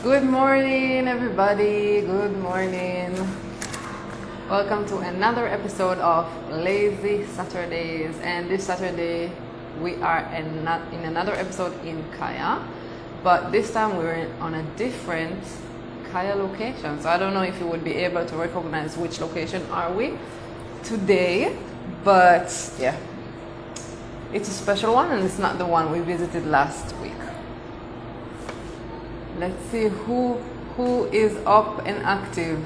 Good morning, everybody. Good morning. Welcome to another episode of Lazy Saturdayz. And this Saturday, we are in another episode in Kaya, but this time we're on a different Kaya location. So I don't know if you would be able to recognize which location are we today, but yeah, it's a special one, and it's not the one we visited last week. Let's see who is up and active.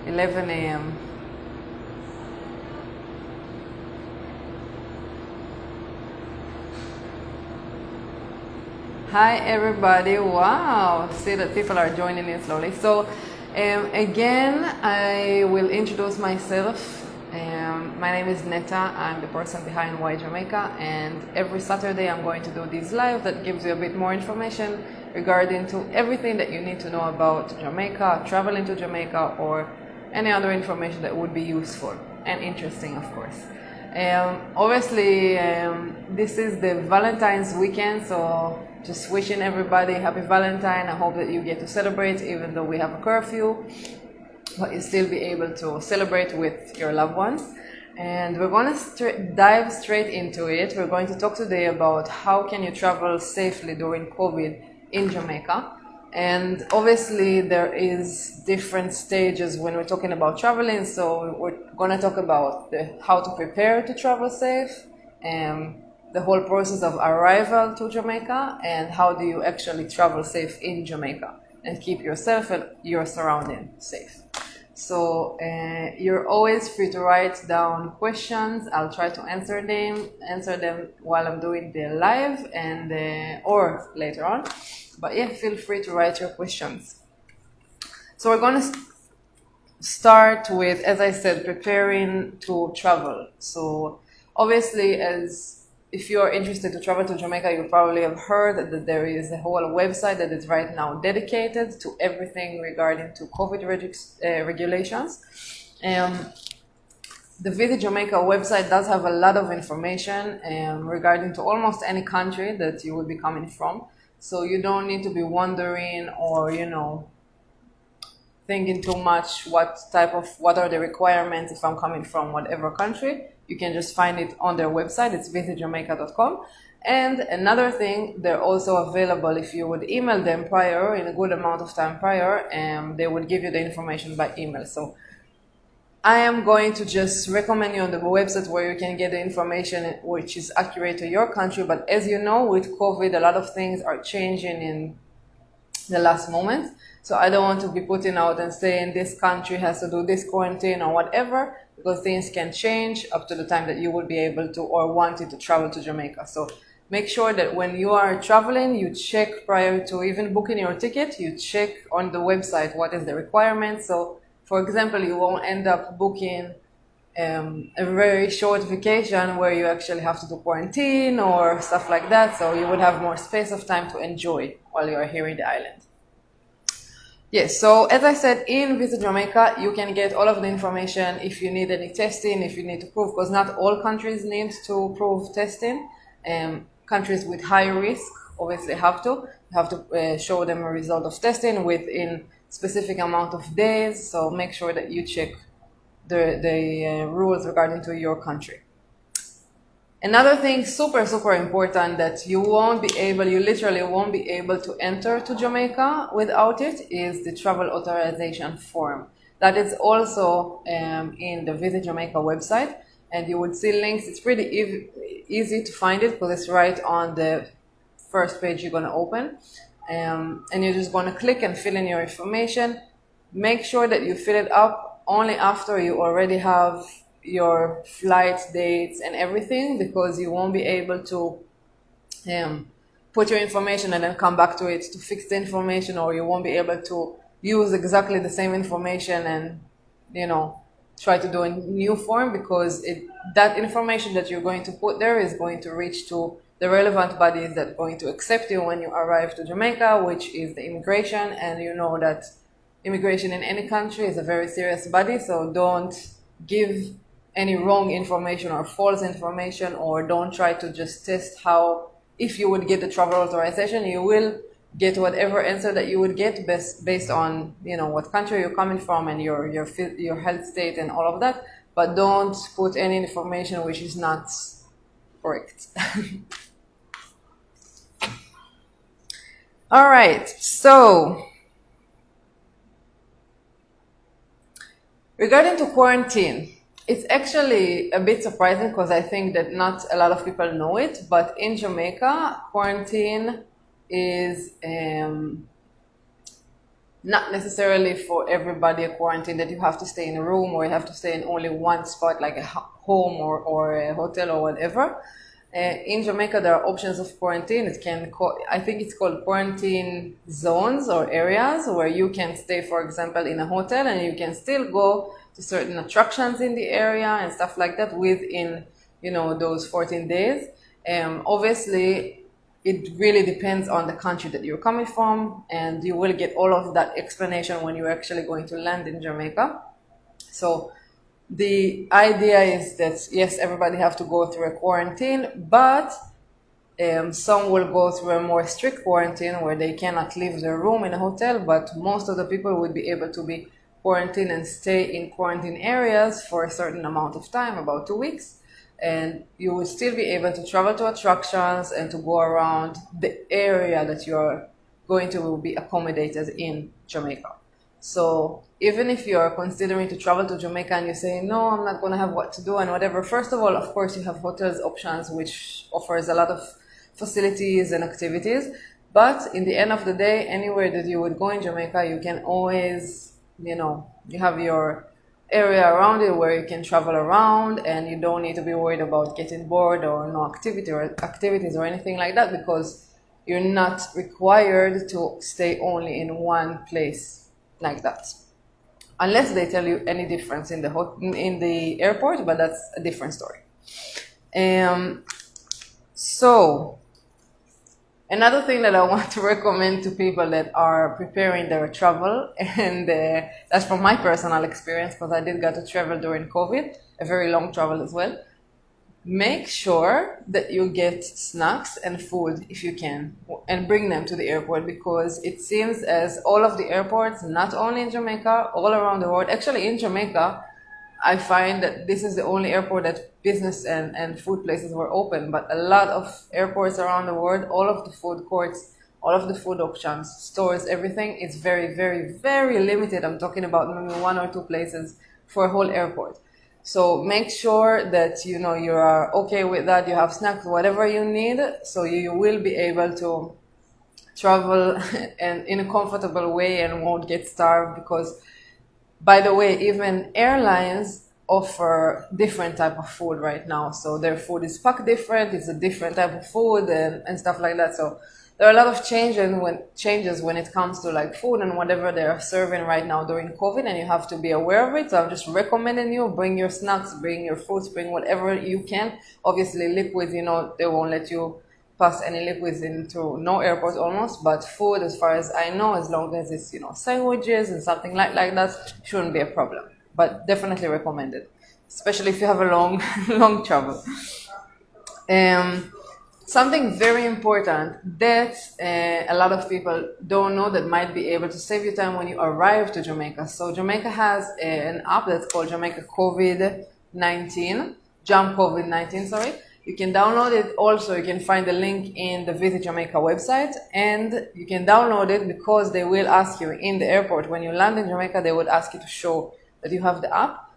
11 a.m. Hi everybody. Wow, see that people are joining in slowly. So again, I will introduce myself. My name is Neta. I'm the person behind Why Jamaica, and every Saturday I'm going to do these live that gives you a bit more information regarding to everything that you need to know about Jamaica, traveling to Jamaica, or any other information that would be useful and interesting, of course. Obviously, this is the Valentine's weekend, so just wishing everybody happy Valentine. I hope that you get to celebrate even though we have a curfew, but you still be able to celebrate with your loved ones. And we're going to dive straight into it. We're going to talk today about how can you travel safely during COVID in Jamaica. And obviously there is different stages when we're talking about traveling. So we're going to talk about how to prepare to travel safe, the whole process of arrival to Jamaica, and how do you actually travel safe in Jamaica and keep yourself and your surrounding safe. So you're always free to write down questions. I'll try to answer them while I'm doing the live and or later on. But yeah, feel free to write your questions. So we're going to start with, as I said, preparing to travel. So obviously, if you're interested to travel to Jamaica, you probably have heard that there is a whole website that is right now dedicated to everything regarding to COVID regulations. The Visit Jamaica website does have a lot of information regarding to almost any country that you will be coming from. So you don't need to be wondering or, thinking too much what are the requirements if I'm coming from whatever country. You can just find it on their website. It's visitjamaica.com. And another thing, they're also available if you would email them prior, in a good amount of time prior, and they would give you the information by email. So I am going to just recommend you on the website where you can get the information which is accurate to your country. But as you know, with COVID, a lot of things are changing in the last moment. So I don't want to be putting out and saying this country has to do this quarantine or whatever, because things can change up to the time that you will be able to or wanting to travel to Jamaica. So make sure that when you are traveling, you check prior to even booking your ticket, you check on the website what is the requirement. So for example, you won't end up booking a very short vacation where you actually have to do quarantine or stuff like that. So you would have more space of time to enjoy while you are here in the island. Yes, so as I said, in Visit Jamaica, you can get all of the information if you need any testing, if you need to prove, because not all countries need to prove testing. Countries with high risk obviously have to. You have to show them a result of testing within specific amount of days. So make sure that you check the rules regarding to your country. Another thing super important that you literally won't be able to enter to Jamaica without it is the travel authorization form. That is also in the Visit Jamaica website, and you would see links. It's pretty easy to find it because it's right on the first page you're going to open. And you're just going to click and fill in your information. Make sure that you fill it up only after you already have your flight dates and everything, because you won't be able to put your information and then come back to it to fix the information, or you won't be able to use exactly the same information and try to do a new form, because that information that you're going to put there is going to reach to the relevant bodies that are going to accept you when you arrive to Jamaica, which is the immigration. And you know that immigration in any country is a very serious body, so don't give any wrong information or false information, or don't try to just test how, if you would get the travel authorization, you will get whatever answer that you would get based on, what country you're coming from and your health state and all of that. But don't put any information which is not correct. All right, so regarding to quarantine, it's actually a bit surprising because I think that not a lot of people know it, but in Jamaica, quarantine is not necessarily for everybody a quarantine that you have to stay in a room or you have to stay in only one spot like a home or a hotel or whatever. In Jamaica, there are options of quarantine. I think it's called quarantine zones or areas where you can stay, for example, in a hotel and you can still go to certain attractions in the area and stuff like that within, those 14 days. Obviously, it really depends on the country that you're coming from, and you will get all of that explanation when you're actually going to land in Jamaica. So the idea is that, yes, everybody have to go through a quarantine, but some will go through a more strict quarantine where they cannot leave their room in a hotel, but most of the people would be able to be quarantined and stay in quarantine areas for a certain amount of time, about 2 weeks. And you will still be able to travel to attractions and to go around the area that you're going to be accommodated in Jamaica. So even if you're considering to travel to Jamaica and you say, no, I'm not going to have what to do and whatever, first of all, of course, you have hotels options, which offers a lot of facilities and activities. But in the end of the day, anywhere that you would go in Jamaica, you can always, you have your area around it where you can travel around and you don't need to be worried about getting bored or no activities or anything like that, because you're not required to stay only in one place like that, unless they tell you any difference in the airport, but that's a different story. So another thing that I want to recommend to people that are preparing their travel, and that's from my personal experience because I did get to travel during COVID, a very long travel as well. Make sure that you get snacks and food if you can and bring them to the airport, because it seems as all of the airports, not only in Jamaica, all around the world, actually in Jamaica, I find that this is the only airport that business and food places were open, but a lot of airports around the world, all of the food courts, all of the food options, stores, everything is very, very, very limited. I'm talking about maybe 1 or 2 places for a whole airport. So make sure that you are okay with that. You have snacks, whatever you need, so you will be able to travel and in a comfortable way and won't get starved. Because, by the way, even airlines offer different type of food right now. So their food is packed different. It's a different type of food and stuff like that. So there are a lot of changes when it comes to like food and whatever they are serving right now during COVID, and you have to be aware of it. So I'm just recommending you bring your snacks, bring your fruits, bring whatever you can. Obviously liquids, they won't let you pass any liquids into no airport almost, but food, as far as I know, as long as it's sandwiches and something like that, shouldn't be a problem. But definitely recommended, especially if you have a long travel. Something very important that a lot of people don't know that might be able to save you time when you arrive to Jamaica. So Jamaica has an app that's called Jamaica COVID-19, Jam COVID-19, sorry. You can download it. Also, you can find the link in the Visit Jamaica website, and you can download it because they will ask you in the airport when you land in Jamaica, they would ask you to show that you have the app.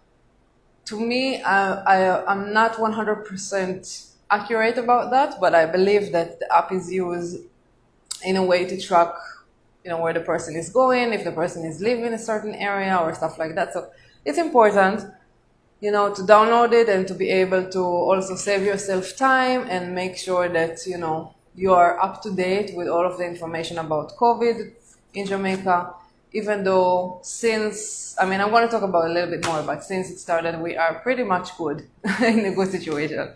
To me, I'm not 100% accurate about that, but I believe that the app is used in a way to track, where the person is going, if the person is living in a certain area or stuff like that. So it's important, to download it and to be able to also save yourself time and make sure that, you are up to date with all of the information about COVID in Jamaica. Even though I'm going to talk about a little bit more, but since it started, we are pretty much good in a good situation.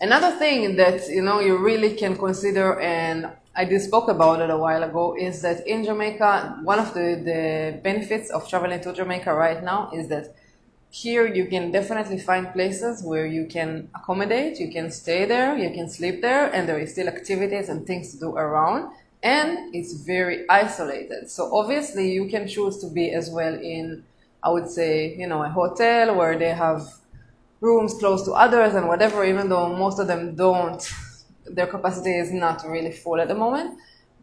Another thing that you really can consider, and I did spoke about it a while ago, is that in Jamaica, one of the benefits of traveling to Jamaica right now is that here you can definitely find places where you can accommodate, you can stay there, you can sleep there, and there is still activities and things to do around, and it's very isolated. So obviously you can choose to be as well in, I would say, you know, a hotel where they have rooms close to others and whatever, even though most of them don't, their capacity is not really full at the moment.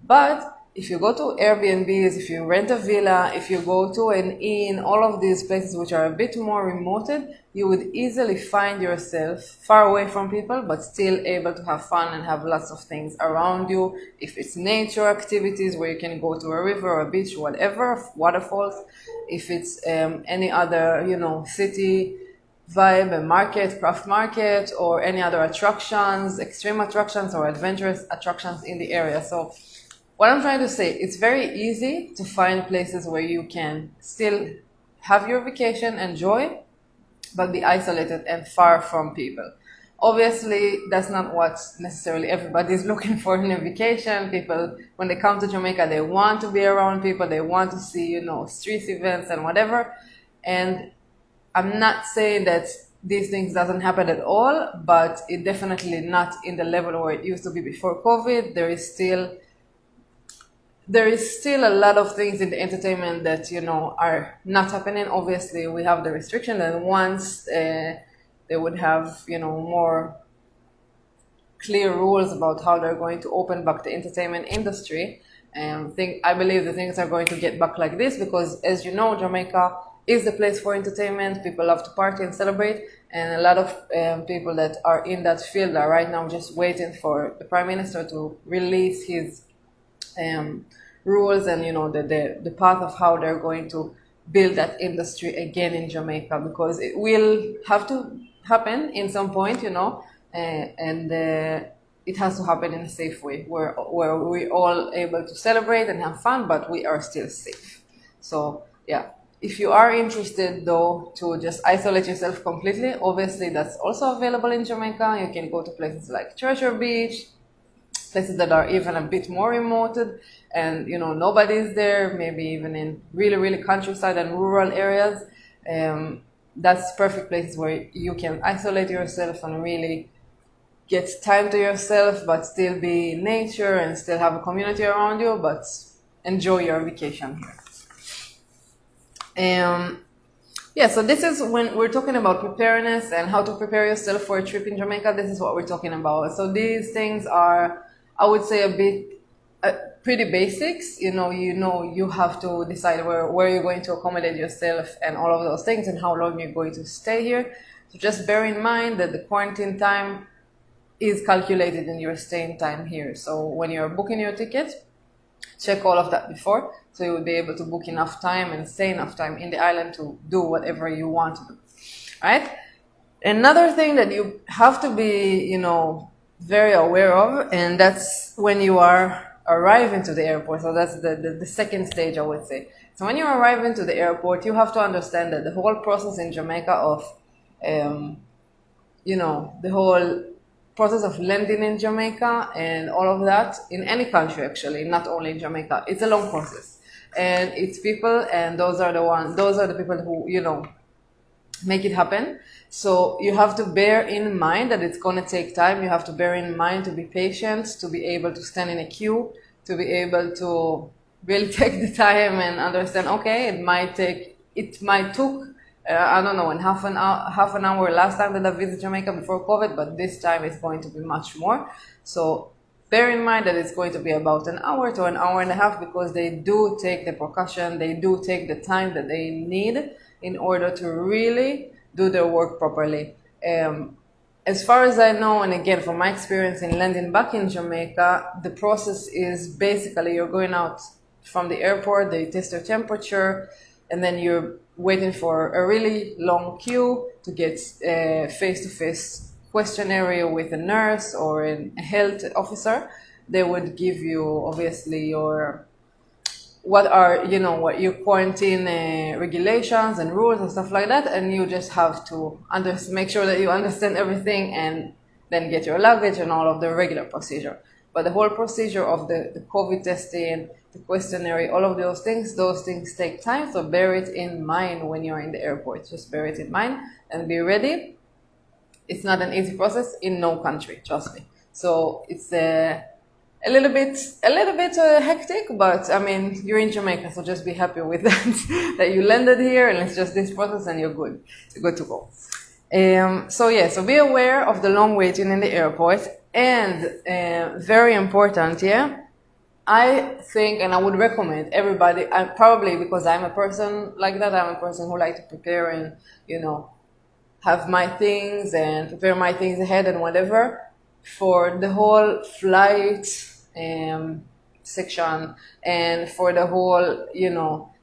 But if you go to Airbnbs, if you rent a villa, if you go to an inn, all of these places which are a bit more remoted, you would easily find yourself far away from people, but still able to have fun and have lots of things around you. If it's nature activities where you can go to a river or a beach, whatever, waterfalls. If it's any other, you know, city vibe, a market, craft market, or any other attractions, extreme attractions or adventurous attractions in the area. So what I'm trying to say, it's very easy to find places where you can still have your vacation, enjoy, but be isolated and far from people. Obviously, that's not what necessarily everybody's looking for in a vacation. People, when they come to Jamaica, they want to be around people, they want to see, you know, street events and whatever. And I'm not saying that these things doesn't happen at all, but it definitely not in the level where it used to be before COVID. There is still a lot of things in the entertainment that, you know, are not happening. Obviously, we have the restriction, and once they would have, you know, more clear rules about how they're going to open back the entertainment industry, I believe the things are going to get back like this, because as you know, Jamaica is the place for entertainment. People love to party and celebrate, and a lot of people that are in that field are right now just waiting for the Prime Minister to release his rules and, you know, the path of how they're going to build that industry again in Jamaica, because it will have to happen in some point, you know, and it has to happen in a safe way where we're all able to celebrate and have fun, but we are still safe. So yeah. If you are interested, though, to just isolate yourself completely, obviously that's also available in Jamaica. You can go to places like Treasure Beach, places that are even a bit more remote, and, you know, nobody's there, maybe even in really, really countryside and rural areas. That's perfect places where you can isolate yourself and really get time to yourself, but still be in nature and still have a community around you, but enjoy your vacation here. Yeah, so this is when we're talking about preparedness and how to prepare yourself for a trip in Jamaica. This is what we're talking about. So these things are, I would say, pretty basics. You know, you have to decide where you're going to accommodate yourself and all of those things and how long you're going to stay here. So just bear in mind that the quarantine time is calculated in your staying time here. So when you're booking your ticket, check all of that before, so you will be able to book enough time and stay enough time in the island to do whatever you want to do. All right? Another thing that you have to be, you know, very aware of, and that's when you are arriving to the airport. So that's the second stage, I would say. So when you arrive into the airport, you have to understand that the whole process in Jamaica of, you know, the whole process of landing in Jamaica and all of that, in any country actually, not only in Jamaica, it's a long process. And it's people, and those are the people who, you know, make it happen. So you have to bear in mind that it's going to take time. You have to bear in mind to be patient, to be able to stand in a queue, to be able to really take the time and understand, okay, it might took I don't know, in half an hour last time that I visited Jamaica before COVID, but this time it's going to be much more. So bear in mind that it's going to be about an hour to an hour and a half, because they do take the precaution, they do take the time that they need in order to really do their work properly. As far as I know, and again, from my experience in landing back in Jamaica, the process is basically you're going out from the airport, they test your temperature, and then you're waiting for a really long queue to get a face-to-face questionnaire with a nurse or a health officer. They would give you, obviously, what your quarantine regulations and rules and stuff like that, and you just have to make sure that you understand everything and then get your luggage and all of the regular procedure. But the whole procedure of the COVID testing, the questionnaire, all of those things take time. So bear it in mind when you're in the airport. Just bear it in mind and be ready. It's not an easy process in no country, trust me. So it's a little bit hectic, but I mean, you're in Jamaica, so just be happy with that, that you landed here, and it's just this process and you're good to go. So be aware of the long waiting in the airport, and very important, I think, and I would recommend everybody, probably because I'm a person like that, I'm a person who like to prepare and, have my things and prepare my things ahead and whatever. For the whole flight section and for the whole,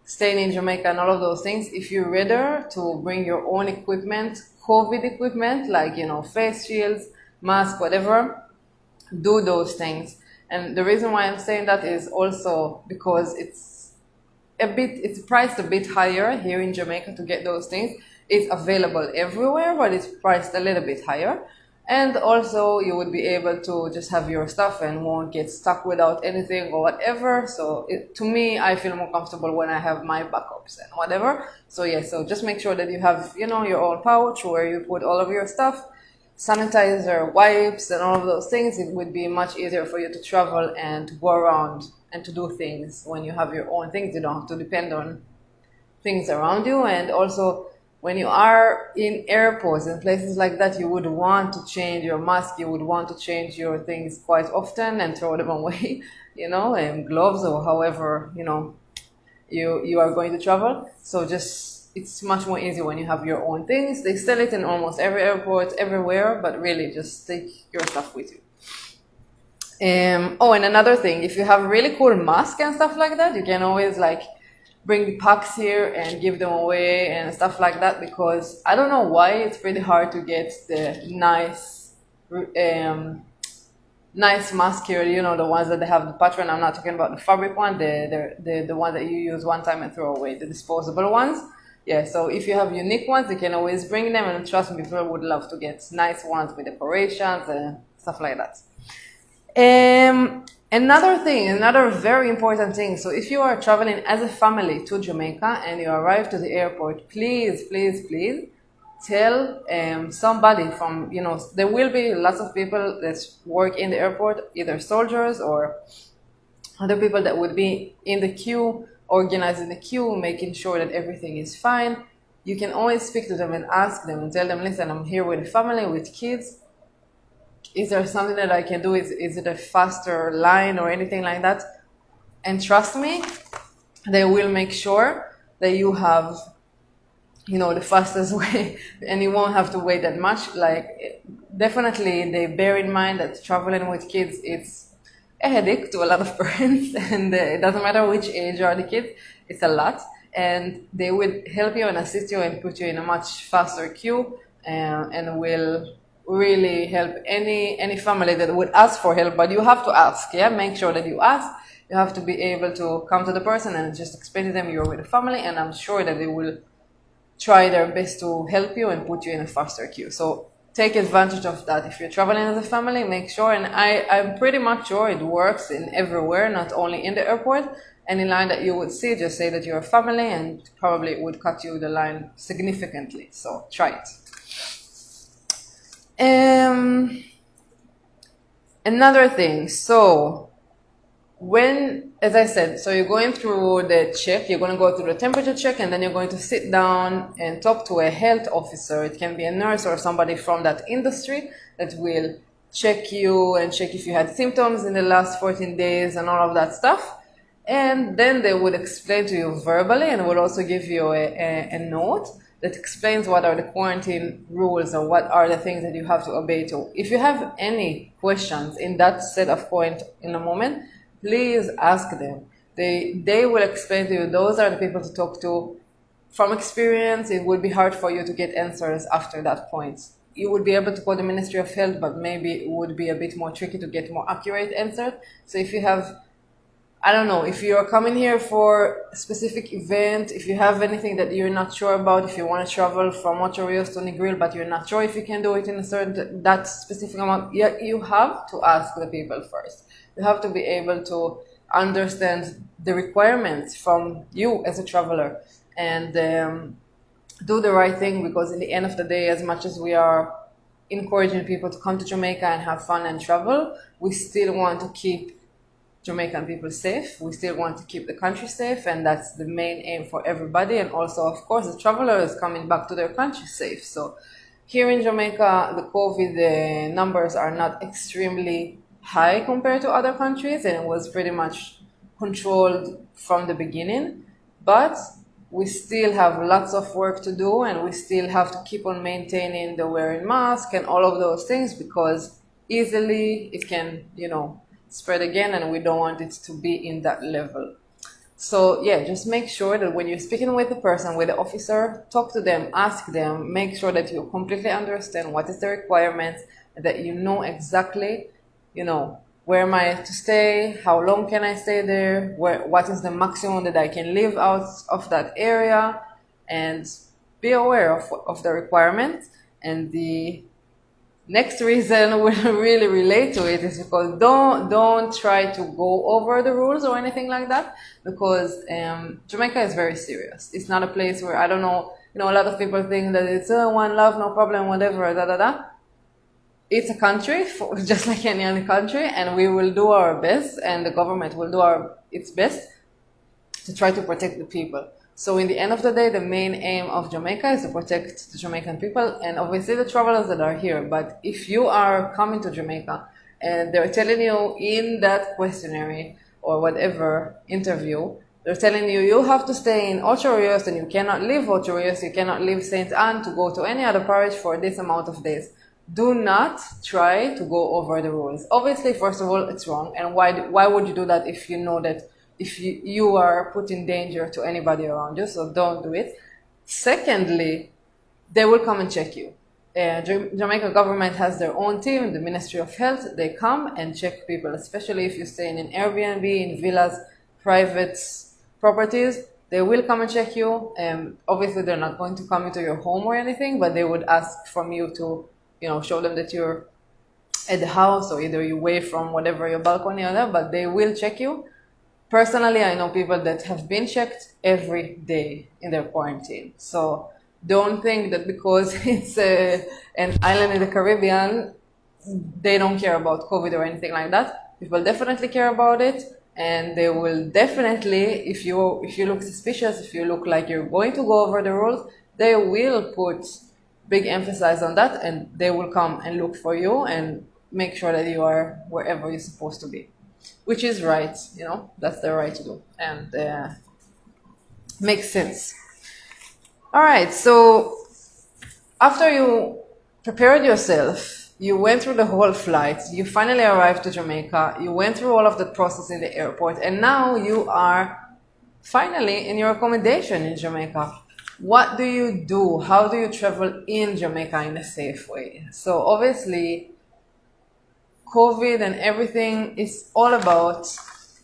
staying in Jamaica and all of those things, if you're ready to bring your own equipment, COVID equipment, like, face shields, mask, whatever, do those things. And the reason why I'm saying that is also because it's priced a bit higher here in Jamaica to get those things. It's available everywhere, but it's priced a little bit higher. And also you would be able to just have your stuff and won't get stuck without anything or whatever. So to me, I feel more comfortable when I have my backups and whatever. So just make sure that you have, your own pouch where you put all of your stuff, sanitizer, wipes, and all of those things. It would be much easier for you to travel and to go around and to do things when you have your own things. You don't have to depend on things around you. And also, when you are in airports and places like that, you would want to change your mask, you would want to change your things quite often and throw them away, and gloves or however, you are going to travel. So it's much more easy when you have your own things. They sell it in almost every airport, everywhere, but really just take your stuff with you. And another thing, if you have really cool masks and stuff like that, you can always bring packs here and give them away and stuff like that, because I don't know why it's pretty hard to get the nice mask here, the ones that they have the pattern. I'm not talking about the fabric one, the one that you use one time and throw away, the disposable ones. So if you have unique ones, you can always bring them, and trust me, people would love to get nice ones with decorations and stuff like that. Another very important thing. So if you are traveling as a family to Jamaica and you arrive to the airport, please tell somebody from, there will be lots of people that work in the airport, either soldiers or other people that would be in the queue, organizing the queue, making sure that everything is fine. You can always speak to them and ask them and tell them, listen, I'm here with a family, with kids. Is there something that I can do? Is it a faster line or anything like that? And trust me, they will make sure that you have, the fastest way, and you won't have to wait that much. Definitely they bear in mind that traveling with kids, it's a headache to a lot of parents, and it doesn't matter which age are the kids, it's a lot. And they will help you and assist you and put you in a much faster queue, and will really help any family that would ask for help. But you have to ask, make sure that you ask. You have to be able to come to the person and just explain to them you're with a family, and I'm sure that they will try their best to help you and put you in a faster queue. So take advantage of that. If you're traveling as a family, make sure, and I'm pretty much sure it works in everywhere, not only in the airport. Any line that you would see, just say that you're a family, and probably it would cut you the line significantly. So try it. Another thing, so as I said, so you're going through the check, you're going to go through the temperature check, and then you're going to sit down and talk to a health officer. It can be a nurse or somebody from that industry that will check you and check if you had symptoms in the last 14 days and all of that stuff. And then they would explain to you verbally, and will also give you a note that explains what are the quarantine rules or what are the things that you have to obey to. If you have any questions in that set of point in a moment, please ask them. They will explain to you. Those are the people to talk to. From experience, it would be hard for you to get answers after that point. You would be able to call the Ministry of Health, but maybe it would be a bit more tricky to get more accurate answers. So if you have, I don't know, if you're coming here for a specific event, if you have anything that you're not sure about, if you want to travel from Ocho Rios to Negril, but you're not sure if you can do it in that specific amount, you have to ask the people first. You have to be able to understand the requirements from you as a traveler, and do the right thing, because in the end of the day, as much as we are encouraging people to come to Jamaica and have fun and travel, we still want to keep Jamaican people safe. We still want to keep the country safe, and that's the main aim for everybody. And also, of course, the travelers coming back to their country safe. So here in Jamaica, the COVID numbers are not extremely high compared to other countries, and it was pretty much controlled from the beginning. But we still have lots of work to do, and we still have to keep on maintaining the wearing mask and all of those things, because easily it can, spread again, and we don't want it to be in that level. So yeah, just make sure that when you're speaking with the person, with the officer, talk to them, ask them, make sure that you completely understand what is the requirements, that you know exactly, where am I to stay, how long can I stay there, what is the maximum that I can live out of that area, and be aware of the requirements. And the next reason we really relate to it is because don't try to go over the rules or anything like that, because Jamaica is very serious. It's not a place where, I don't know, a lot of people think that it's one love, no problem, whatever, It's a country, just like any other country, and we will do our best, and the government will do its best to try to protect the people. So in the end of the day, the main aim of Jamaica is to protect the Jamaican people, and obviously the travelers that are here. But if you are coming to Jamaica and they're telling you in that questionnaire or whatever interview, they're telling you have to stay in Ocho Rios and you cannot leave Ocho Rios, you cannot leave St. Anne to go to any other parish for this amount of days. Do not try to go over the rules. Obviously, first of all, it's wrong. And why would you do that if you know that if you are putting danger to anybody around you? So don't do it. Secondly, they will come and check you. Jamaica government has their own team, the Ministry of Health. They come and check people, especially if you're staying in Airbnb, in villas, private properties. They will come and check you. Obviously, they're not going to come into your home or anything, but they would ask from you to show them that you're at the house, or either you're away from whatever your balcony or that, but they will check you. Personally, I know people that have been checked every day in their quarantine. So don't think that because it's an island in the Caribbean, they don't care about COVID or anything like that. People definitely care about it, and they will definitely, if you look suspicious, if you look like you're going to go over the rules, they will put big emphasis on that, and they will come and look for you and make sure that you are wherever you're supposed to be, which is right. That's the right to do, and makes sense. All right, so after you prepared yourself, you went through the whole flight, you finally arrived to Jamaica, you went through all of the process in the airport, and now you are finally in your accommodation in Jamaica. What do you do? How do you travel in Jamaica in a safe way? So obviously, COVID and everything is all about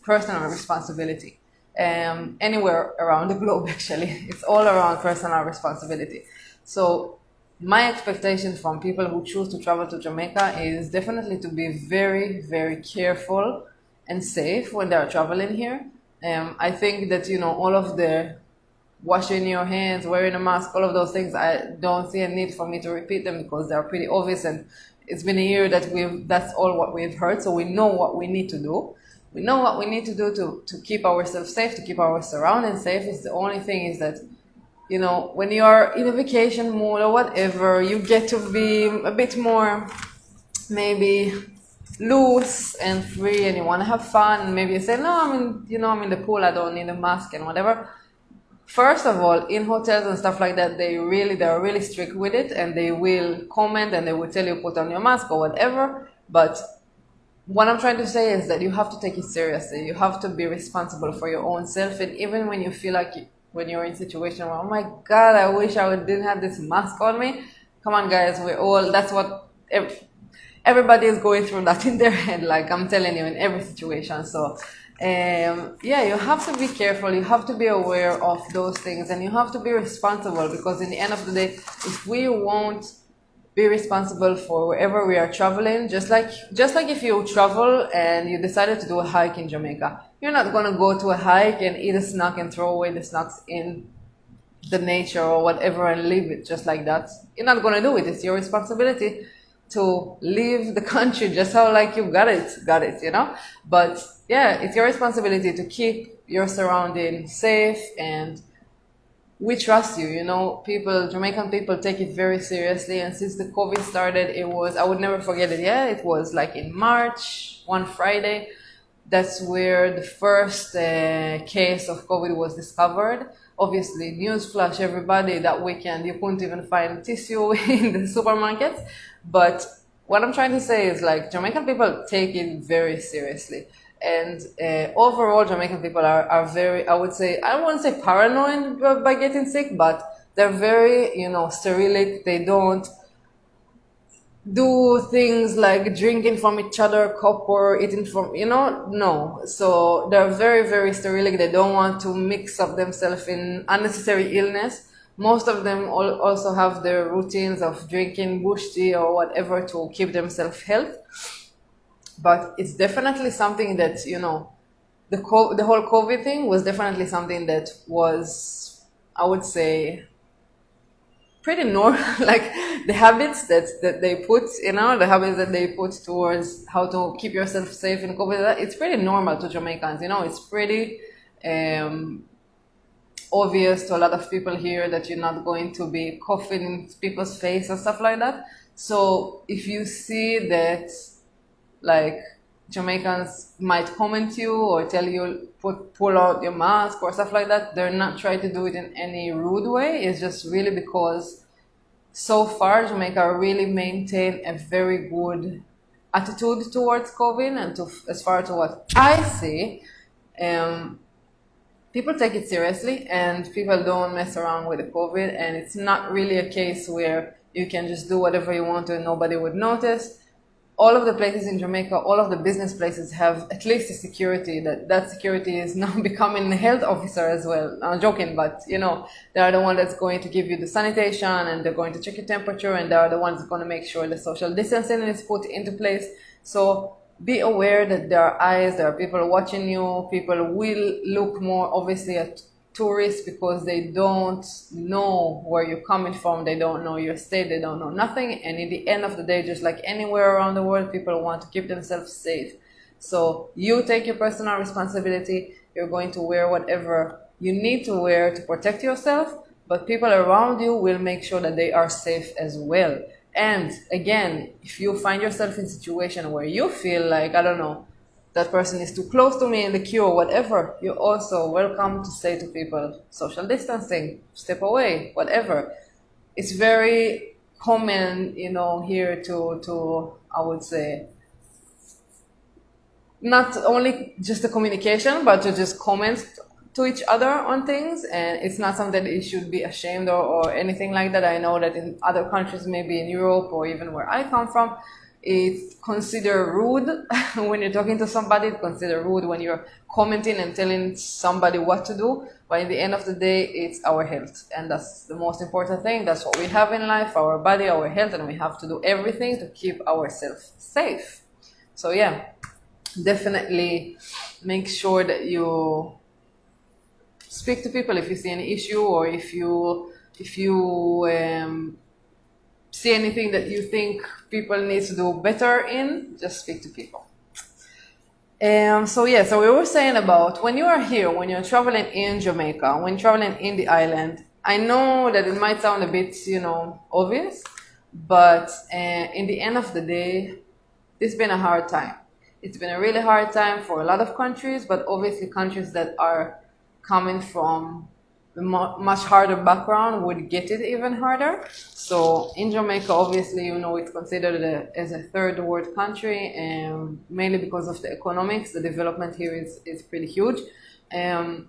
personal responsibility. Anywhere around the globe, actually, it's all around personal responsibility. So my expectation from people who choose to travel to Jamaica is definitely to be very, very careful and safe when they are traveling here. I think that, all of the washing your hands, wearing a mask, all of those things, I don't see a need for me to repeat them because they're pretty obvious, and it's been a year that that's all what we've heard, so we know what we need to do. We know what we need to do to keep ourselves safe, to keep our surroundings safe. It's the only thing is that, when you're in a vacation mood or whatever, you get to be a bit more maybe loose and free, and you want to have fun, and maybe you say, no, I'm in the pool, I don't need a mask and whatever. First of all, in hotels and stuff like that, they're really strict with it, and they will comment and they will tell you put on your mask or whatever. But what I'm trying to say is that you have to take it seriously. You have to be responsible for your own self, and even when you feel like when you're in a situation where, oh my God, I wish I didn't have this mask on me. Come on, guys, that's what everybody is going through that in their head. Like I'm telling you, in every situation. So. You have to be careful, you have to be aware of those things, and you have to be responsible, because in the end of the day, if we won't be responsible for wherever we are traveling. Just like if you travel and you decided to do a hike in Jamaica, you're not gonna go to a hike and eat a snack and throw away the snacks in the nature or whatever and leave it just like that. You're not gonna do it. It's your responsibility to leave the country just how like you got it, you know? But yeah, it's your responsibility to keep your surroundings safe, and we trust you, you know. Jamaican people take it very seriously, and since the COVID started, I would never forget it. Yeah, it was like in March, one Friday, that's where the first case of COVID was discovered. Obviously, news flash everybody that weekend. You couldn't even find tissue in the supermarkets. But what I'm trying to say is like Jamaican people take it very seriously. And overall, Jamaican people are very, I would say, I won't say paranoid by getting sick, but they're very, you know, sterile. They don't do things like drinking from each other cup or eating from, you know, no. So they're very, very sterile. They don't want to mix up themselves in unnecessary illness. Most of them also have their routines of drinking bush tea or whatever to keep themselves healthy. But it's definitely something that, you know, the whole COVID thing was definitely something that was, I would say, pretty normal. Like the habits that they put, you know, the habits that they put towards how to keep yourself safe in COVID, it's pretty normal to Jamaicans, you know. It's pretty obvious to a lot of people here that you're not going to be coughing in people's face or stuff like that. So if you see that, like, Jamaicans might comment you or tell you pull out your mask or stuff like that, they're not trying to do it in any rude way. It's just really because so far Jamaica really maintained a very good attitude towards COVID, and as far as what I see, people take it seriously and people don't mess around with the COVID, and it's not really a case where you can just do whatever you want to and nobody would notice. All of the places in Jamaica, all of the business places have at least a security. That security is now becoming a health officer as well. I'm joking, but you know, they are the one that's going to give you the sanitation, and they're going to check your temperature, and they are the ones that's going to make sure the social distancing is put into place. So be aware that there are eyes, there are people watching you. People will look more obviously at tourists because they don't know where you're coming from, they don't know your state, they don't know nothing. And in the end of the day, just like anywhere around the world, people want to keep themselves safe. So you take your personal responsibility. You're going to wear whatever you need to wear to protect yourself, but people around you will make sure that they are safe as well. And again, if you find yourself in a situation where you feel like, I don't know, that person is too close to me in the queue or whatever, you're also welcome to say to people, social distancing, step away, whatever. It's very common, you know, here to I would say, not only just the communication, but to just comment to each other on things. And it's not something that you should be ashamed or anything like that. I know that in other countries, maybe in Europe or even where I come from, it's considered rude when you're talking to somebody. It's considered rude when you're commenting and telling somebody what to do. But in the end of the day, it's our health. And that's the most important thing. That's what we have in life, our body, our health, and we have to do everything to keep ourselves safe. So yeah, definitely make sure that you speak to people if you see any issue, or if you see anything that you think people need to do better in, just speak to people. So we were saying about when you are here, when you're traveling in Jamaica, when traveling in the island, I know that it might sound a bit, you know, obvious, but in the end of the day, it's been a hard time. It's been a really hard time for a lot of countries, but obviously countries that are coming from a much harder background would get it even harder. So in Jamaica, obviously, you know, it's considered as a third world country, and mainly because of the economics. The development here is pretty huge. And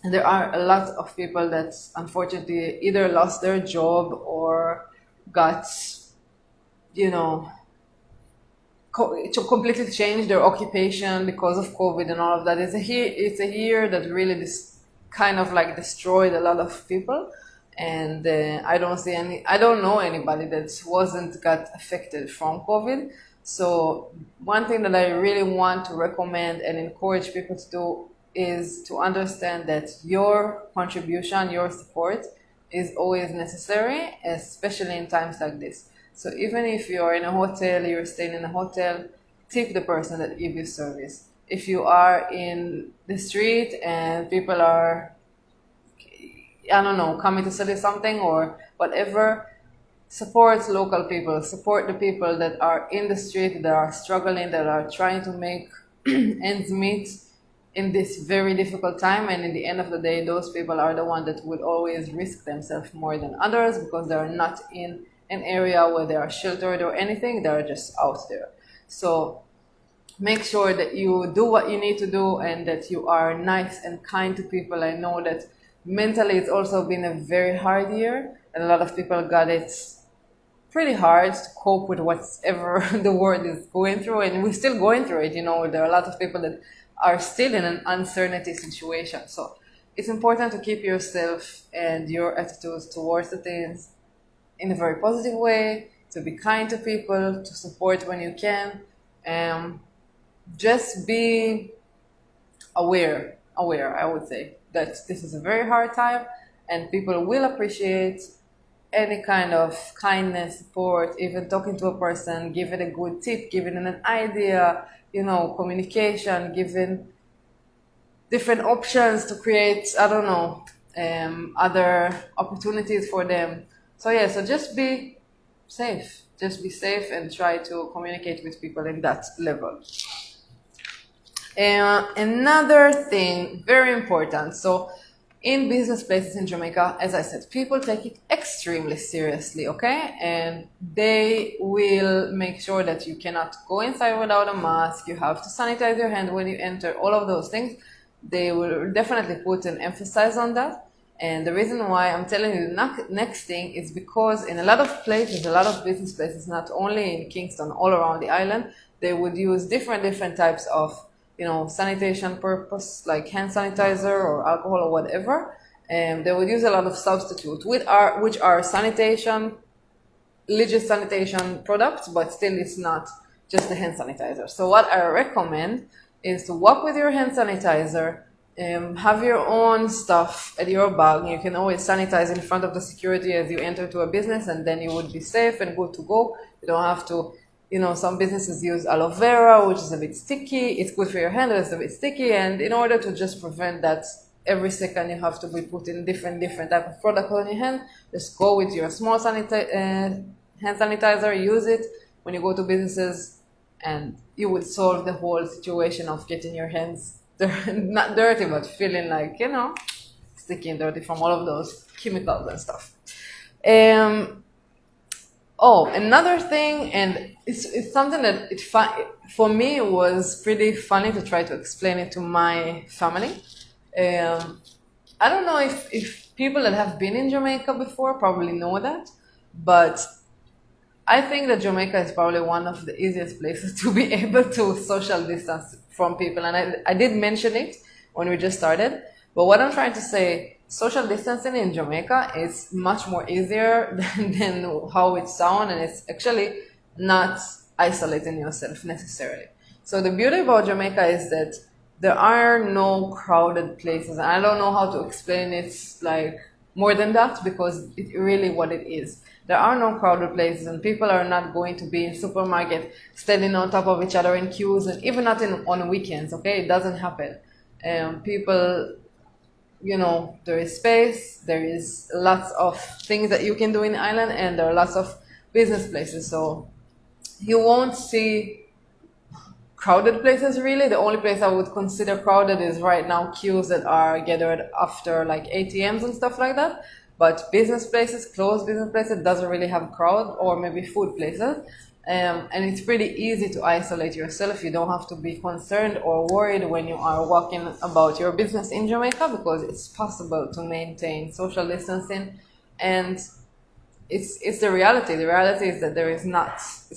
there are a lot of people that unfortunately either lost their job or got, you know, to completely change their occupation because of COVID and all of that. It's a year that really kind of like destroyed a lot of people. and I don't know anybody that wasn't got affected from COVID. So one thing that I really want to recommend and encourage people to do is to understand that your contribution, your support is always necessary, especially in times like this. So even if you're in a hotel, you're staying in a hotel, tip the person that gives you service. If you are in the street and people are, I don't know, coming to sell you something or whatever, support local people, support the people that are in the street, that are struggling, that are trying to make ends meet in this very difficult time. And in the end of the day, those people are the ones that would always risk themselves more than others because they are not in an area where they are sheltered or anything. They are just out there. So make sure that you do what you need to do and that you are nice and kind to people. I know that mentally it's also been a very hard year, and a lot of people got it pretty hard to cope with whatever the world is going through, and we're still going through it. You know, there are a lot of people that are still in an uncertainty situation. So it's important to keep yourself and your attitudes towards the things in a very positive way, to be kind to people, to support when you can. Just be aware, I would say, that this is a very hard time and people will appreciate any kind of kindness, support, even talking to a person, giving a good tip, giving an idea, you know, communication, giving different options to create, I don't know, other opportunities for them. So yeah, so just be safe. Just be safe and try to communicate with people in that level. Another thing, very important. So in business places in Jamaica, as I said, people take it extremely seriously, okay? And they will make sure that you cannot go inside without a mask. You have to sanitize your hand when you enter, all of those things. They will definitely put an emphasis on that. And the reason why I'm telling you the next thing is because in a lot of places, a lot of business places, not only in Kingston, all around the island, they would use different types of, you know, sanitation purpose, like hand sanitizer or alcohol or whatever. And they would use a lot of substitutes, which are sanitation, legit sanitation products, but still it's not just the hand sanitizer. So what I recommend is to walk with your hand sanitizer, have your own stuff at your bag. You can always sanitize in front of the security as you enter to a business, and then you would be safe and good to go. You don't have to, you know, some businesses use aloe vera, which is a bit sticky. It's good for your hand, but it's a bit sticky. And in order to just prevent that, every second you have to be putting different type of product on your hand, just go with your small hand sanitizer, use it when you go to businesses, and you would solve the whole situation of getting your hands not dirty, but feeling like, you know, sticky and dirty from all of those chemicals and stuff. Another thing, and it's something that for me it was pretty funny to try to explain it to my family. I don't know if people that have been in Jamaica before probably know that, but I think that Jamaica is probably one of the easiest places to be able to social distance from people. And I did mention it when we just started. But what I'm trying to say, social distancing in Jamaica is much more easier than how it sounds. And it's actually not isolating yourself necessarily. So the beauty about Jamaica is that there are no crowded places. And I don't know how to explain it like more than that, because it's really what it is. There are no crowded places, and people are not going to be in supermarket standing on top of each other in queues, and even not on weekends, okay? It doesn't happen. People, you know, there is space, there is lots of things that you can do in the island, and there are lots of business places, so you won't see crowded places really. The only place I would consider crowded is right now queues that are gathered after like ATMs and stuff like that. But business places, closed business places, doesn't really have a crowd, or maybe food places. And it's pretty easy to isolate yourself. You don't have to be concerned or worried when you are walking about your business in Jamaica, because it's possible to maintain social distancing. And it's the reality. The reality is that it's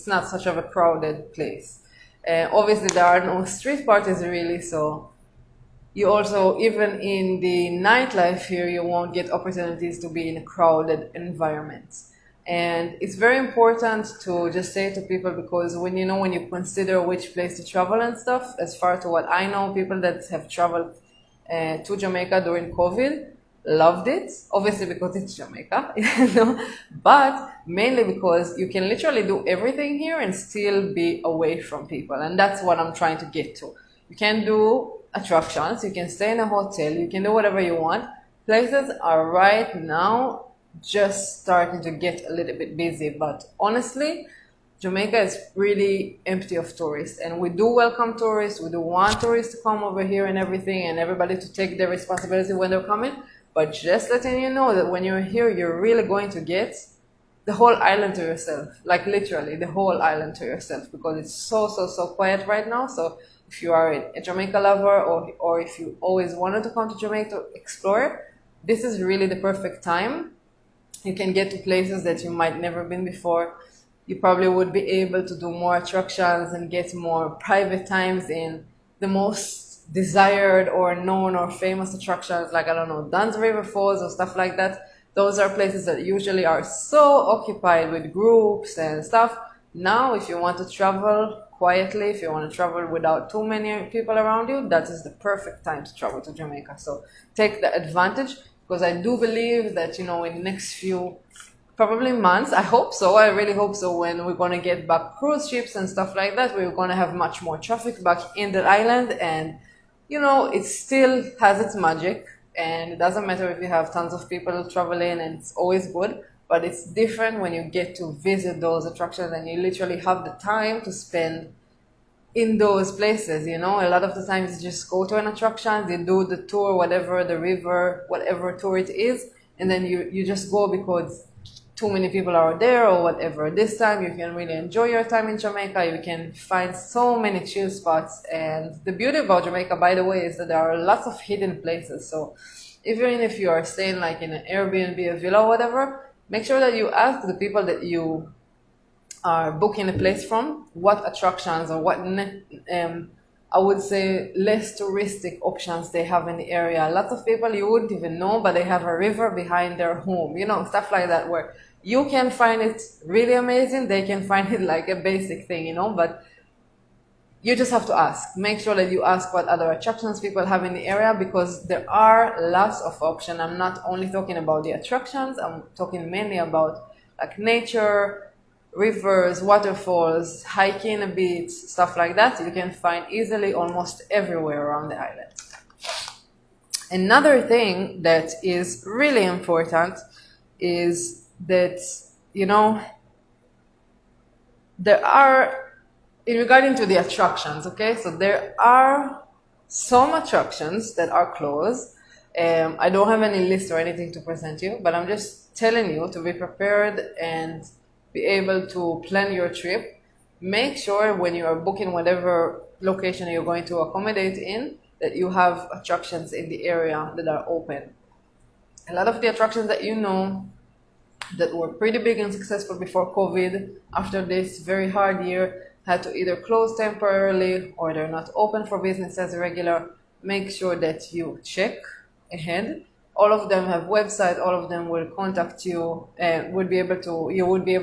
not such of a crowded place. Obviously, there are no street parties really, so You also, even in the nightlife here, you won't get opportunities to be in crowded environments. And it's very important to just say to people, because when you consider which place to travel and stuff, as far to what I know, people that have traveled to Jamaica during COVID loved it, obviously because it's Jamaica, but mainly because you can literally do everything here and still be away from people. And that's what I'm trying to get to. You can do attractions, you can stay in a hotel, you can do whatever you want. Places are right now just starting to get a little bit busy, but honestly, Jamaica is really empty of tourists, and we do welcome tourists. We do want tourists to come over here and everything, and everybody to take their responsibility when they're coming. But just letting you know that when you're here, you're really going to get the whole island to yourself, like literally the whole island to yourself, because it's so quiet right now. So if you are a Jamaica lover, or if you always wanted to come to Jamaica to explore, this is really the perfect time. You can get to places that you might never been before. You probably would be able to do more attractions and get more private times in the most desired or known or famous attractions, like, I don't know, Dunn's River Falls or stuff like that. Those are places that usually are so occupied with groups and stuff. Now, if you want to travel quietly, if you want to travel without too many people around you, that is the perfect time to travel to Jamaica. So take the advantage, because I do believe that, in the next few probably months, I hope so, I really hope so, when we're going to get back cruise ships and stuff like that, we're going to have much more traffic back in the island. And it still has its magic, and it doesn't matter if you have tons of people traveling, and it's always good, but it's different when you get to visit those attractions and you literally have the time to spend in those places. A lot of the times you just go to an attraction, you do the tour, whatever, the river, whatever tour it is, and then you just go because too many people are there or whatever. This time you can really enjoy your time in Jamaica. You can find so many chill spots. And the beauty about Jamaica, by the way, is that there are lots of hidden places. So even if you are staying like in an Airbnb, a villa or whatever, make sure that you ask the people that you are booking a place from what attractions or what I would say less touristic options they have in the area. Lots of people you wouldn't even know, but they have a river behind their home, stuff like that, where you can find it really amazing, they can find it like a basic thing, but you just have to ask. Make sure that you ask what other attractions people have in the area, because there are lots of options. I'm not only talking about the attractions, I'm talking mainly about like nature, rivers, waterfalls, hiking a bit, stuff like that. You can find easily almost everywhere around the island. Another thing that is really important is that, there are, in regarding to the attractions, okay, so there are some attractions that are closed. I don't have any list or anything to present you, but I'm just telling you to be prepared and be able to plan your trip. Make sure when you are booking whatever location you're going to accommodate in, that you have attractions in the area that are open. A lot of the attractions that that were pretty big and successful before COVID, after this very hard year, had to either close temporarily or they're not open for business as regular. Make sure that you check ahead. All of them have website. All of them will contact you. You would be able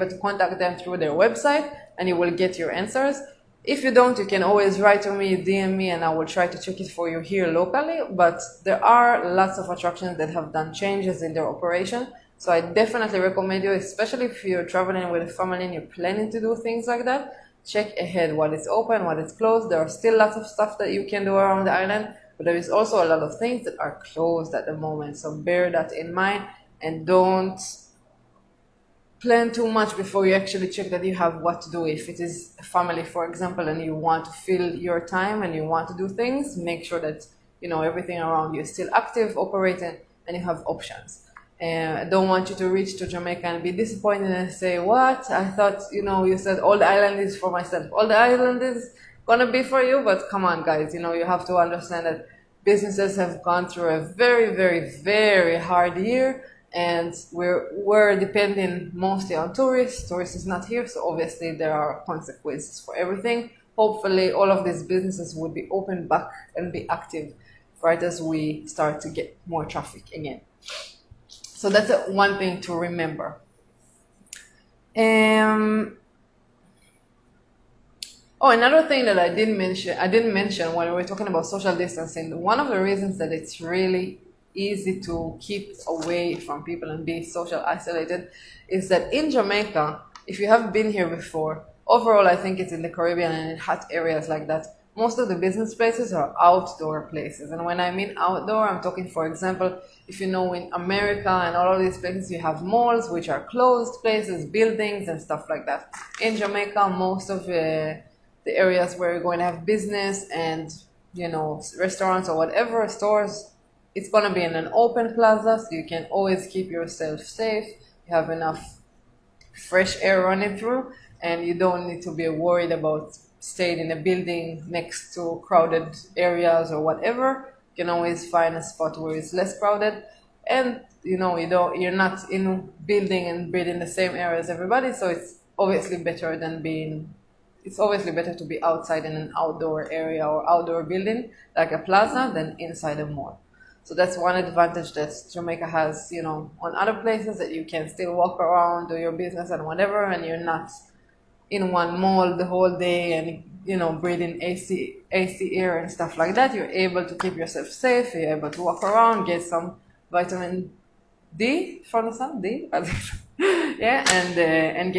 to contact them through their website, and you will get your answers. If you don't, you can always write to me, DM me, and I will try to check it for you here locally. But there are lots of attractions that have done changes in their operation. So I definitely recommend you, especially if you're traveling with a family and you're planning to do things like that, check ahead what is open, what is closed. There are still lots of stuff that you can do around the island, but there is also a lot of things that are closed at the moment. So bear that in mind, and don't plan too much before you actually check that you have what to do. If it is a family, for example, and you want to fill your time and you want to do things, make sure that everything around you is still active, operating, and you have options. I don't want you to reach to Jamaica and be disappointed and say, what? I thought, you said all the island is for myself. All the island is gonna be for you, but come on, guys. You have to understand that businesses have gone through a very, very, very hard year, and we're depending mostly on tourists. Tourists is not here, so obviously there are consequences for everything. Hopefully all of these businesses would be open back and be active right as we start to get more traffic again. So that's one thing to remember. Another thing that I didn't mention when we were talking about social distancing, one of the reasons that it's really easy to keep away from people and be social isolated is that in Jamaica, if you have been here before, overall I think it's in the Caribbean and in hot areas like that, most of the business places are outdoor places. And when I mean outdoor, I'm talking, for example, if you know in America and all of these places, you have malls, which are closed places, buildings and stuff like that. In Jamaica, most of the areas where you're going to have business and, restaurants or whatever, stores, it's going to be in an open plaza, so you can always keep yourself safe. You have enough fresh air running through, and you don't need to be worried about staying in a building next to crowded areas or whatever. You can always find a spot where it's less crowded, and you're not in building and breathing the same air as everybody. So it's obviously better to be outside in an outdoor area or outdoor building like a plaza than inside a mall. So that's one advantage that Jamaica has, on other places, that you can still walk around, do your business and whatever, and you're not in one mall the whole day and, breathing AC air and stuff like that. You're able to keep yourself safe, you're able to walk around, get some vitamin D from the sun, yeah, and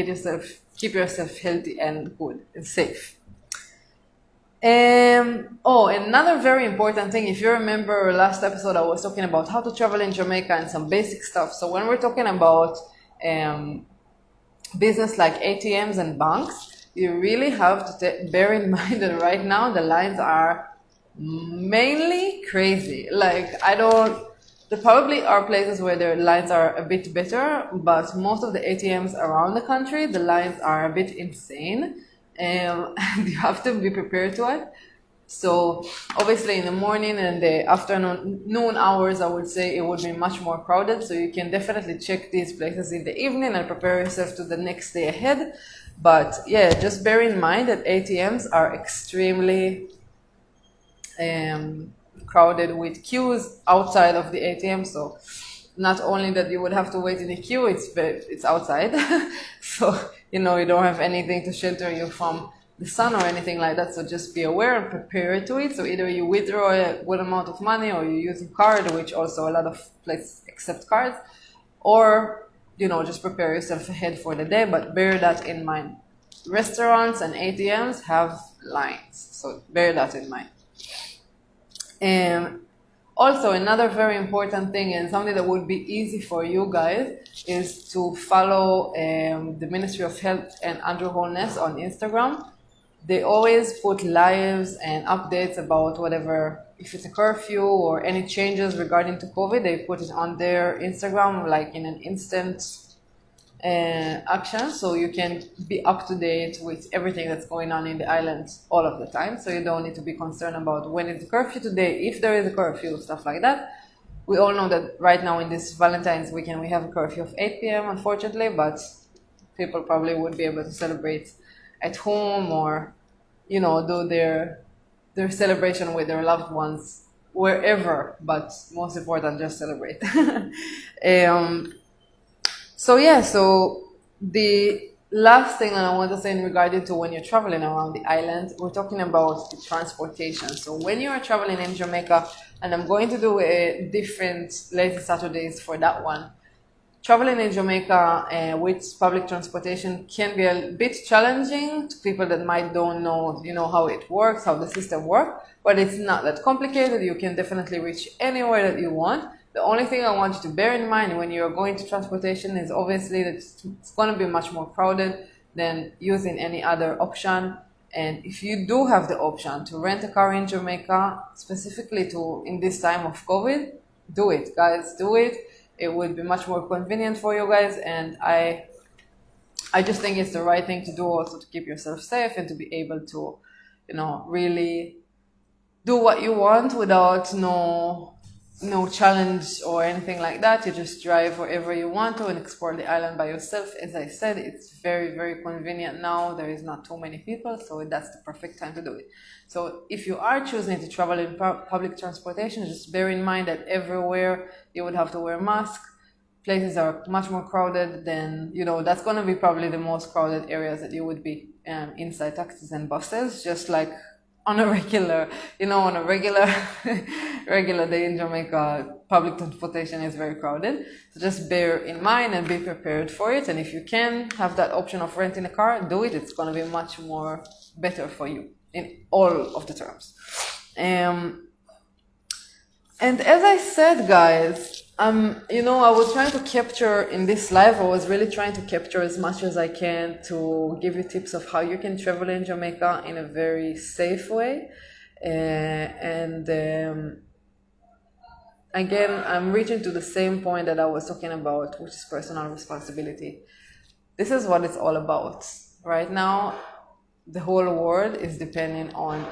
keep yourself healthy and good and safe. Another very important thing, if you remember last episode, I was talking about how to travel in Jamaica and some basic stuff. So when we're talking about business like ATMs and banks, you really have to bear in mind that right now the lines are mainly crazy. There probably are places where their lines are a bit better, but most of the ATMs around the country, the lines are a bit insane. And you have to be prepared to it. So obviously in the morning and the noon hours, I would say it would be much more crowded. So you can definitely check these places in the evening and prepare yourself to the next day ahead. But yeah, just bear in mind that ATMs are extremely crowded with queues outside of the ATM. So not only that you would have to wait in the queue, it's outside. So, you don't have anything to shelter you from the sun or anything like that. So just be aware and prepare to it. So either you withdraw a good amount of money, or you use a card, which also a lot of places accept cards, or, just prepare yourself ahead for the day, but bear that in mind. Restaurants and ATMs have lines, so bear that in mind. Also, another very important thing, and something that would be easy for you guys, is to follow the Ministry of Health and Andrew Holness on Instagram. They always put lives and updates about whatever, if it's a curfew or any changes regarding to COVID, they put it on their Instagram like in an instant action, so you can be up to date with everything that's going on in the island all of the time. So you don't need to be concerned about when is the curfew today, if there is a curfew, stuff like that. We all know that right now in this Valentine's weekend we have a curfew of 8 p.m. unfortunately, but people probably would be able to celebrate at home or, do their celebration with their loved ones wherever, but most important, just celebrate. So the last thing that I want to say in regarding to when you're traveling around the island, we're talking about the transportation. So when you are traveling in Jamaica, and I'm going to do a different Lazy Saturdays for that one, traveling in Jamaica with public transportation can be a bit challenging to people that don't know, how it works, how the system works, but it's not that complicated. You can definitely reach anywhere that you want. The only thing I want you to bear in mind when you're going to transportation is obviously that it's going to be much more crowded than using any other option. And if you do have the option to rent a car in Jamaica, specifically in this time of COVID, do it, guys, do it. It would be much more convenient for you guys, and I just think it's the right thing to do, also to keep yourself safe and to be able to, really do what you want without no challenge or anything like that. You just drive wherever you want to and explore the island by yourself. As I said, it's very, very convenient now. There is not too many people, so that's the perfect time to do it. So if you are choosing to travel in public transportation, just bear in mind that everywhere you would have to wear a mask. Places are much more crowded than, that's going to be probably the most crowded areas that you would be inside taxis and buses, just like on a regular, regular day in Jamaica, public transportation is very crowded. So just bear in mind and be prepared for it. And if you can have that option of renting a car, do it. It's going to be much more better for you in all of the terms. And as I said, guys, I was trying to capture in this live, I was really trying to capture as much as I can to give you tips of how you can travel in Jamaica in a very safe way. Again, I'm reaching to the same point that I was talking about, which is personal responsibility. This is what it's all about. Right now, the whole world is depending on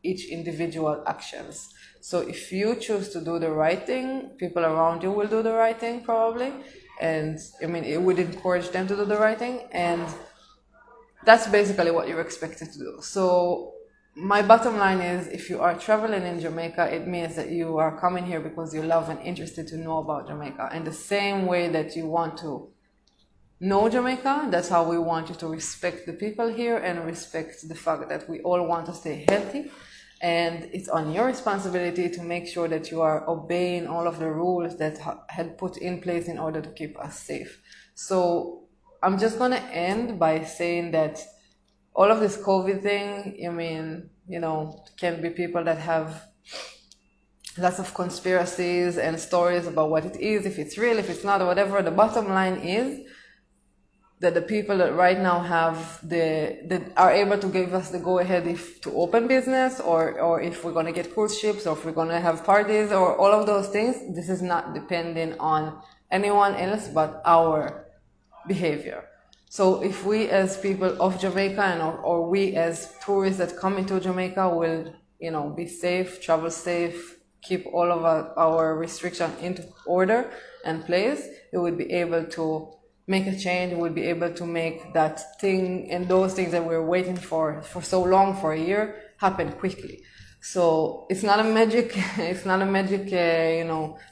each individual actions. So if you choose to do the right thing, people around you will do the right thing probably. And it would encourage them to do the right thing. And that's basically what you're expected to do. So my bottom line is, if you are traveling in Jamaica, it means that you are coming here because you love and interested to know about Jamaica. And the same way that you want to know Jamaica, that's how we want you to respect the people here and respect the fact that we all want to stay healthy. And it's on your responsibility to make sure that you are obeying all of the rules that had put in place in order to keep us safe. So I'm just going to end by saying that all of this COVID thing, can be people that have lots of conspiracies and stories about what it is, if it's real, if it's not, or whatever. The bottom line is that the people that right now that are able to give us the go-ahead to open business, or if we're going to get cruise ships, or if we're going to have parties, or all of those things, this is not depending on anyone else but our behavior. So if we as people of Jamaica or we as tourists that come into Jamaica will, be safe, travel safe, keep all of our restrictions into order and place, we would be able to make a change. We'll be able to make that thing and those things that we're waiting for so long, for a year, happen quickly. So it's not a magic,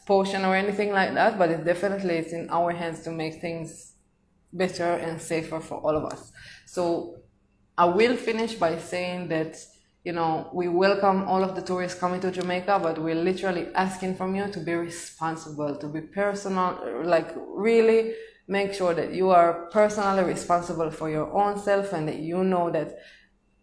potion or anything like that, but it's in our hands to make things better and safer for all of us. So I will finish by saying that, we welcome all of the tourists coming to Jamaica, but we're literally asking from you to be responsible, to be personal, really make sure that you are personally responsible for your own self, and that you know that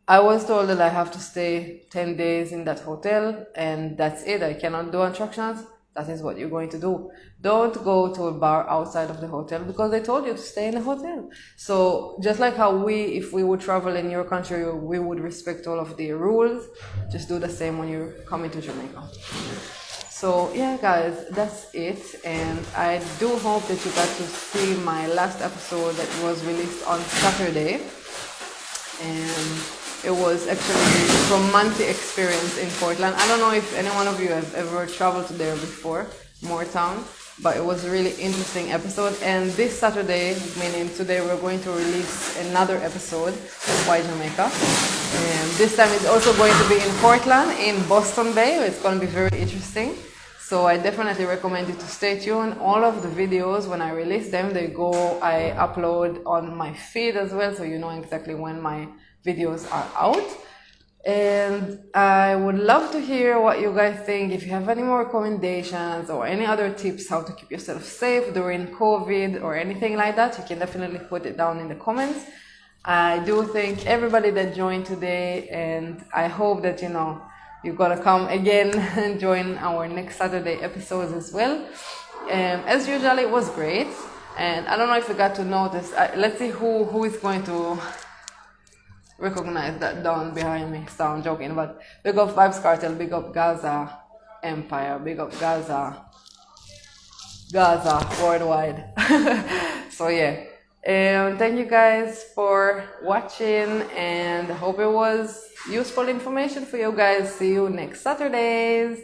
I was told that I have to stay 10 days in that hotel and that's it. I cannot do attractions. That is what you're going to do. Don't go to a bar outside of the hotel because they told you to stay in the hotel. So just like how if we would travel in your country, we would respect all of the rules. Just do the same when you're coming to Jamaica. So yeah, guys, that's it. And I do hope that you got to see my last episode that was released on Saturday. And it was actually from Monty experience in Portland. I don't know if any one of you have ever traveled to there before, Moortown, but it was a really interesting episode. And this Saturday, meaning today, we're going to release another episode of Why Jamaica. And this time it's also going to be in Portland, in Boston Bay. It's going to be very interesting. So I definitely recommend you to stay tuned. All of the videos, when I release them, I upload on my feed as well, so you know exactly when my videos are out. And I would love to hear what you guys think. If you have any more recommendations or any other tips how to keep yourself safe during COVID or anything like that, you can definitely put it down in the comments. I do thank everybody that joined today, and I hope that you're gonna come again and join our next Saturday episodes as well. As usual, it was great, and I don't know if you got to notice. Let's see who is going to recognize that down behind me. So I'm joking, but big up Vibes Cartel, big up Gaza Empire, big up Gaza worldwide. So yeah, thank you guys for watching, and I hope it was useful information for you guys. See you next Saturdays.